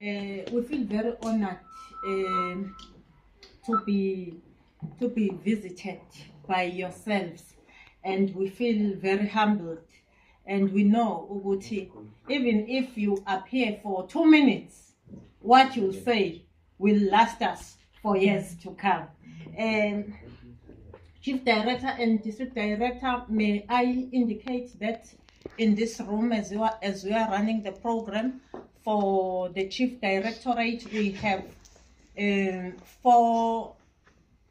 We feel very honored to be visited by yourselves, and we feel very humbled. And we know, Uguti, even if you appear for 2 minutes, what you say will last us for years to come. Chief Director and District Director, may I indicate that in this room, as we are running the program for the Chief Directorate, we have 4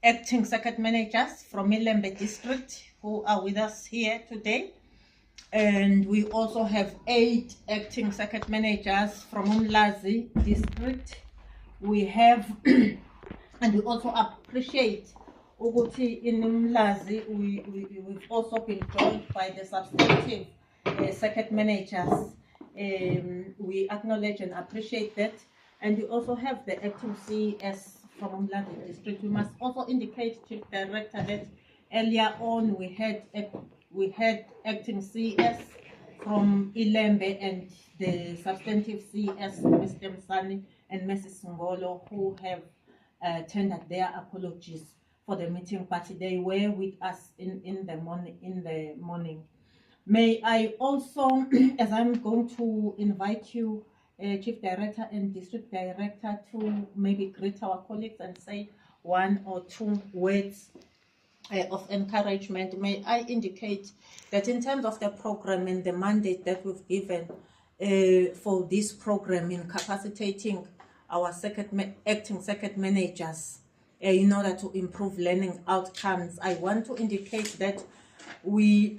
acting circuit managers from Ilembe District who are with us here today. And we also have 8 acting circuit managers from Umlazi District. We have, and we also appreciate Uguti in Umlazi, we've also been joined by the substantive circuit managers. We acknowledge and appreciate that. And we also have the acting CS from Umlazi District. We must also indicate, Chief Director, that earlier on we had acting CS from Ilembe and the substantive CS, Mr. Msani and Mrs. Ngolo, who have tendered their apologies for the meeting, but they were with us in the morning. May I also, as I'm going to invite you, Chief Director and District Director, to maybe greet our colleagues and say 1 or 2 words of encouragement. May I indicate that in terms of the program and the mandate that we've given for this program in capacitating our acting circuit managers in order to improve learning outcomes, I want to indicate that we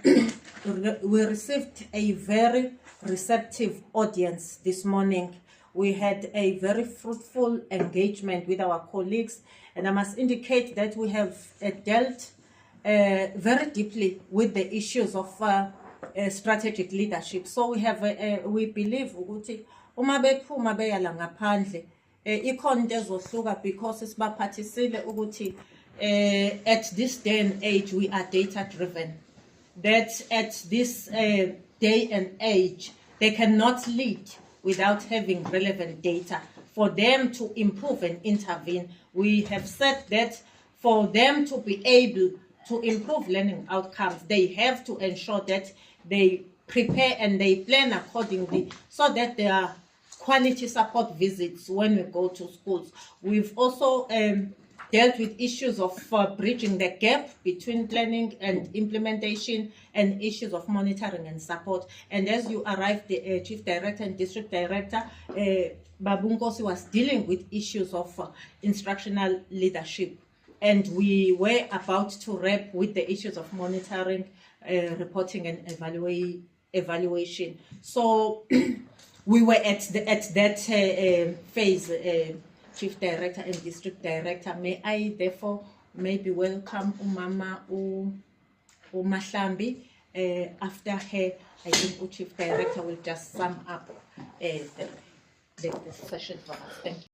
received a very receptive audience this morning. We had a very fruitful engagement with our colleagues, and I must indicate that we have dealt very deeply with the issues of strategic leadership. So we have, we believe ukuthi uma bephuma beyala ngaphandle ikhona into ezohluka, because sibaphathisile ukuthi at this day and age we are data driven, that at this day and age they cannot lead without having relevant data for them to improve and intervene. We have said that for them to be able to improve learning outcomes, they have to ensure that they prepare and they plan accordingly, so that there are quality support visits when we go to schools. We've also dealt with issues of bridging the gap between planning and implementation, and issues of monitoring and support. And as you arrived, the Chief Director and District Director, Babu Nkosi was dealing with issues of instructional leadership. And we were about to wrap with the issues of monitoring, reporting and evaluation. So we were at that phase, Chief Director and District Director. May I therefore maybe welcome Umama Umahlambi. After her, I think Chief Director will just sum up the session for us. Thank you.